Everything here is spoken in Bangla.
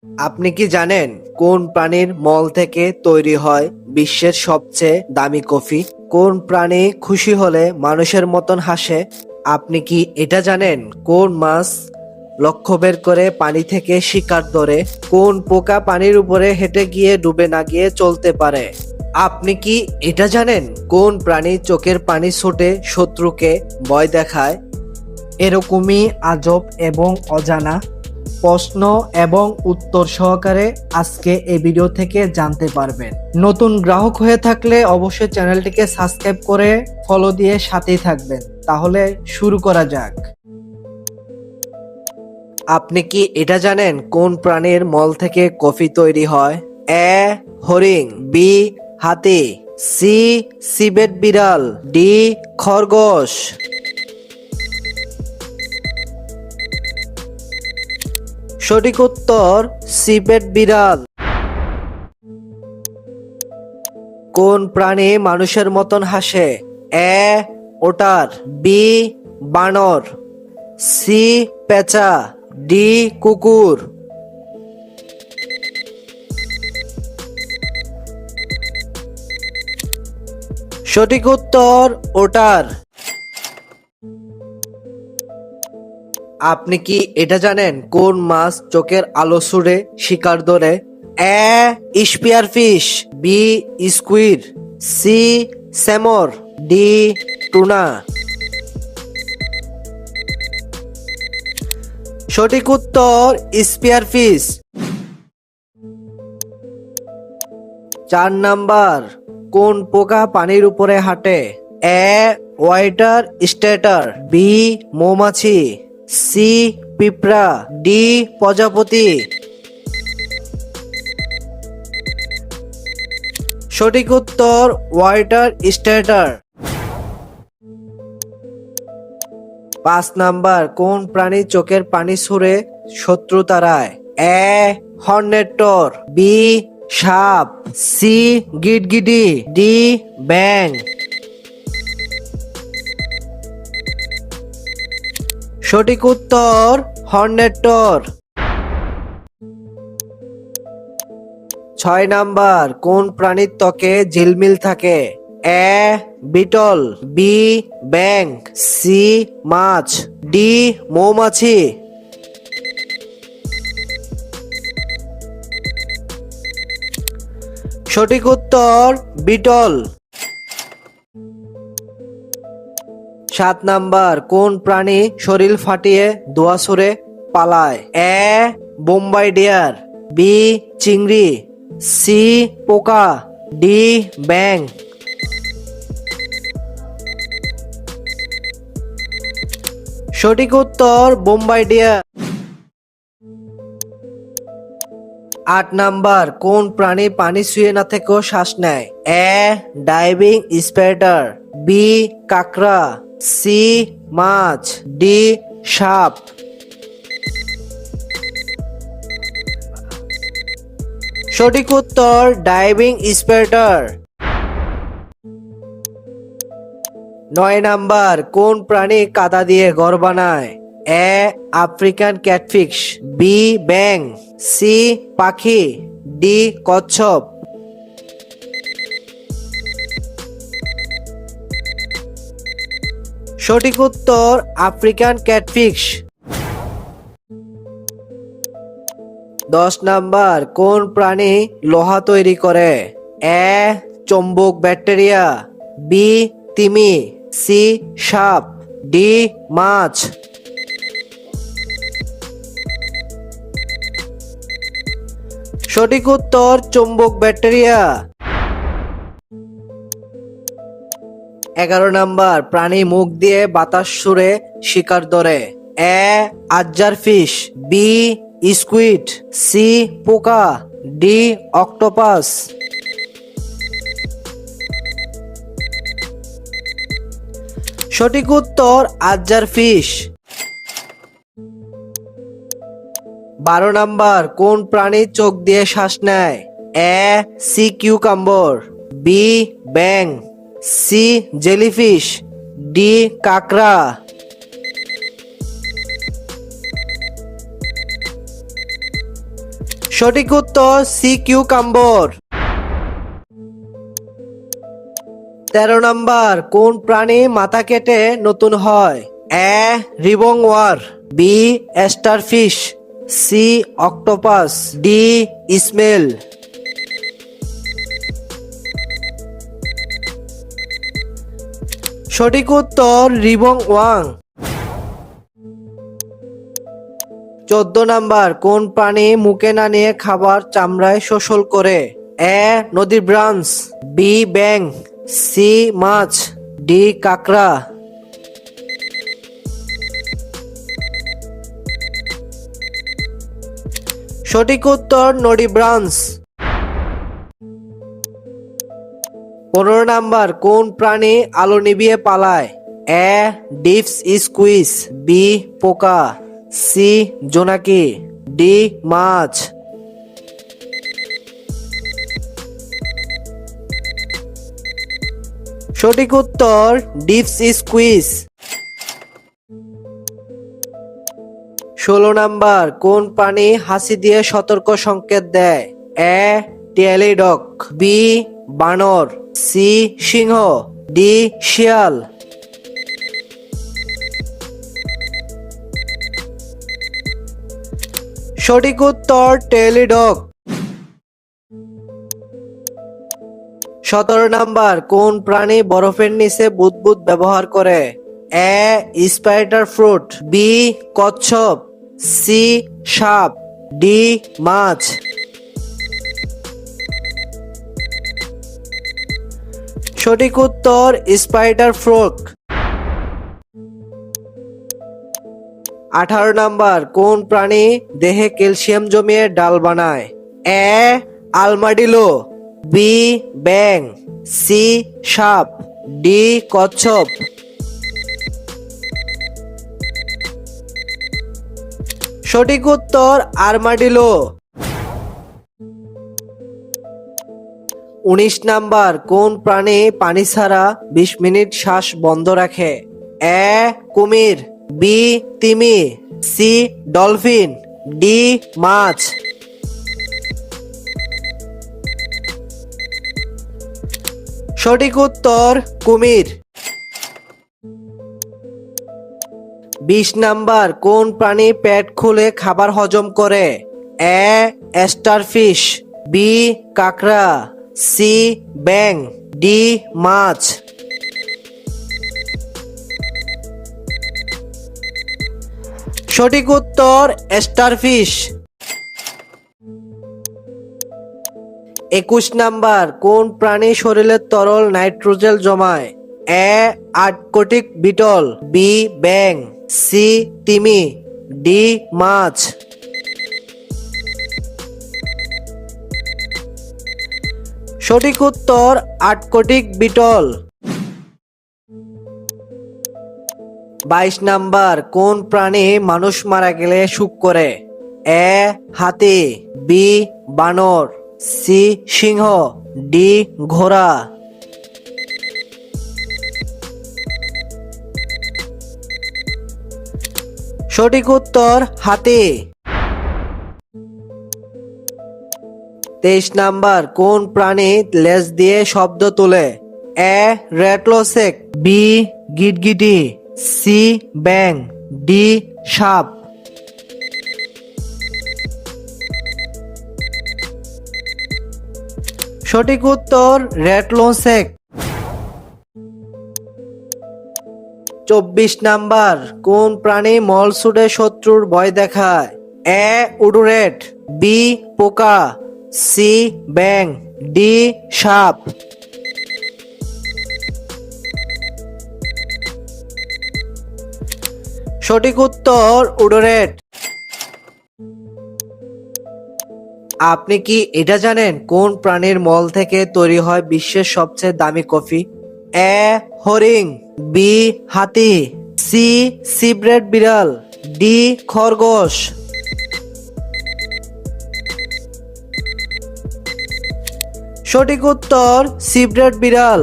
আপনি কি জানেন কোন প্রাণীর মল থেকে তৈরি হয় বিশ্বের সবচেয়ে দামি কফি? কোন প্রাণী খুশি হলে মানুষের মতন হাসে? আপনি কি এটা জানেন কোন মাছ লক্ষ্য বের করে পানি থেকে শিকার ধরে? কোন পোকা পানির উপরে হেঁটে গিয়ে ডুবে না গিয়ে চলতে পারে? আপনি কি এটা জানেন কোন প্রাণী চোখের পানি ছোটে শত্রুকে ভয় দেখায়? এরকমই আজব এবং অজানা প্রশ্ন এবং উত্তর সহকারে আজকে এই ভিডিও থেকে জানতে পারবেন। নতুন গ্রাহক হয়ে থাকলে অবশ্যই চ্যানেলটিকে সাবস্ক্রাইব করে ফলো দিয়ে সাথেই থাকবেন। তাহলে শুরু করা যাক। আপনি কি এটা জানেন কোন প্রাণীর মল থেকে কফি তৈরি হয়? এ হরিণ, বি হাতি, সি সিবেট বিড়াল, ডি খরগোশ। সঠিক উত্তর সিপেট বিড়াল। কোন প্রাণী মানুষের মতন হাসে? এ ওটার, বি বানর, সি পেঁচা, ডি কুকুর। সঠিক উত্তর ওটার। আপনি কি এটা জানেন কোন মাছ চোখের আলো ছুড়ে শিকার ধরে? A spear fish, B squid, C স্যামর, ডি টুনা। সঠিক উত্তর স্পিয়ার ফিশ। 4 নাম্বার, কোন পোকা পানির উপরে হাঁটে? এ ওয়াটার স্টেটার, বি মৌমাছি, সি পিঁপড়া, ডি প্রজাপতি। সঠিক উত্তর ওয়াটার স্টেটার। 5 নাম্বার, কোন প্রাণী চোখের পানি ছুঁড়ে শত্রু তাড়ায়? এ হর্নেটর, বি সাপ, সি গিরগিটি, ডি ব্যাং। সঠিক উত্তর হর্নেটর। 6 নাম্বার, কোন প্রাণীর ত্বকে ঝিলমিল থাকে? এ বিটল, বি ব্যাং, সি মাছ, ডি মৌমাছি। সঠিক উত্তর বিটল। 7 নাম্বার, কোন প্রাণী শরীর ফাটিয়ে ধোঁয়া ছড়ে পালায়? এ বোম্বাই ডিয়ার, বি চিংড়ি, সি পোকা, ডি ব্যাং। সঠিক উত্তর বোম্বাই ডিয়ার। 8 নাম্বার, কোন প্রাণী পানি ছুঁয়ে না থেকেও শ্বাস নেয়? এ ডাইভিং স্পাইডার, বি কাঁকড়া, সি মাছ, ডি সাপ। সঠিক উত্তর ডাইভিং স্পাইডার। 9 নাম্বার, কোন প্রাণী কাদা দিয়ে ঘর বানায়? এ আফ্রিকান ক্যাটফিশ, বি ব্যাং, সি পাখি, ডি কচ্ছপ। সঠিক উত্তর আফ্রিকান ক্যাটফিশ। 10 নাম্বার, কোন প্রাণী লোহা তৈরি করে? এ চম্বক ব্যাকটেরিয়া, বি তিমি, সি সাপ, ডি মাছ। সঠিক উত্তর চম্বক ব্যাকটেরিয়া। 11 নাম্বার, প্রাণী মুখ দিয়ে বাতাস ছুঁড়ে শিকার ধরে? এ আজ্জার ফিশ, বি স্কুইড, সি পোকা, ডি অক্টোপাস। সঠিক উত্তর আজ্জার ফিশ। 12 নাম্বার, কোন প্রাণী চোখ দিয়ে শ্বাস নেয়? এ সি কিউকাম্বর, বি ব্যাং, সি জেলিফিশ, ডি কাঁকড়া। সঠিক উত্তর সি কিউকাম্বর। 13 নাম্বার, কোন প্রাণী মাথা কেটে নতুন হয়? A ribbon worm, B starfish, C octopus, D snail. সঠিক উত্তর রিবংওয়াং। 14 নাম্বার, কোন প্রাণী মুখে না নিয়ে খাবার চামড়ায় শোষণ করে? এ নদীর ব্রাঞ্চ, বি ব্যাং, সি মাছ, ডি কাঁকড়া। সঠিক উত্তর নদী ব্রাঞ্চ। 15 নাম্বার, কোন প্রাণী আলো নিভিয়ে পালায়? এ ডিপস স্কুইজ, বি পোকা, সি জোনাকি, ডি মাছ। সঠিক উত্তর ডিপস স্কুইজ। 16 নাম্বার, কোন প্রাণী হাসি দিয়ে সতর্ক সংকেত দেয়? এ টেলিডক, বি বানর, সি সিংহ, ডি শিয়াল। সঠিক উত্তর টেলিডক। 17 নাম্বার, কোন প্রাণী বরফের নিচে বুদবুদ ব্যবহার করে? এ স্পাইডার ফ্রুট, বি কচ্ছপ, সি সাপ, ডি মাছ। সঠিক উত্তর স্পাইডার ফ্রুট। 18 নাম্বার, কোন প্রাণী দেহে ক্যালসিয়াম জমিয়ে ডাল বানায়? এ আলমাডিলো, বি ব্যাং, সি সাপ, ডি কচ্ছপ। সঠিক উত্তর আর্মাডিলো। 19 নাম্বার, কোন প্রাণী পানি ছাড়া 20 মিনিট শ্বাস বন্ধ রাখে? এ কুমির, বি তিমি, সি ডলফিন, ডি মাছ। সঠিক উত্তর কুমির। 20 নাম্বার, কোন প্রাণী পেট খুলে খাবার হজম করে? এ স্টারফিশ, বি কাঁকড়া, সি ব্যাং, ডি মাছ। সঠিক উত্তর স্টারফিশ। 21 নাম্বার, কোন প্রাণী শরীরের তরল নাইট্রোজেন জমায়? এ আর্কটিক বিটল, বি ব্যাং, সি তিমি, ডি মাছ। সঠিক উত্তর আর্কটিক বিটল। 22 নাম্বার, কোন প্রাণী মানুষ মারা গেলে শোক করে? এ হাতি, বি বানর, সি সিংহ, ডি ঘোড়া। সঠিক উত্তর হাতি। 23 নাম্বার, কোন প্রাণী লেজ দিয়ে শব্দ তোলে? এ রেটলোসেক, বি গিটগিটি, সি ব্যাং, ডি সাপ। সঠিক উত্তর রেটলোসেক। 24 নাম্বার, কোন প্রাণী মল ছুঁড়ে শত্রুর ভয় দেখায়? এ উডুরেট, বি পোকা, সি ব্যাং, ডি সাপ। সঠিক উত্তর উডুরেট। আপনি কি এটা জানেন কোন প্রাণীর মল থেকে তৈরি হয় বিশ্বের সবচেয়ে দামি কফি? এ হরিণ, বি হাতি, সি সিব্রেড বিড়াল, ডি খরগোশ। সঠিক উত্তর সিব্রেড বিড়াল।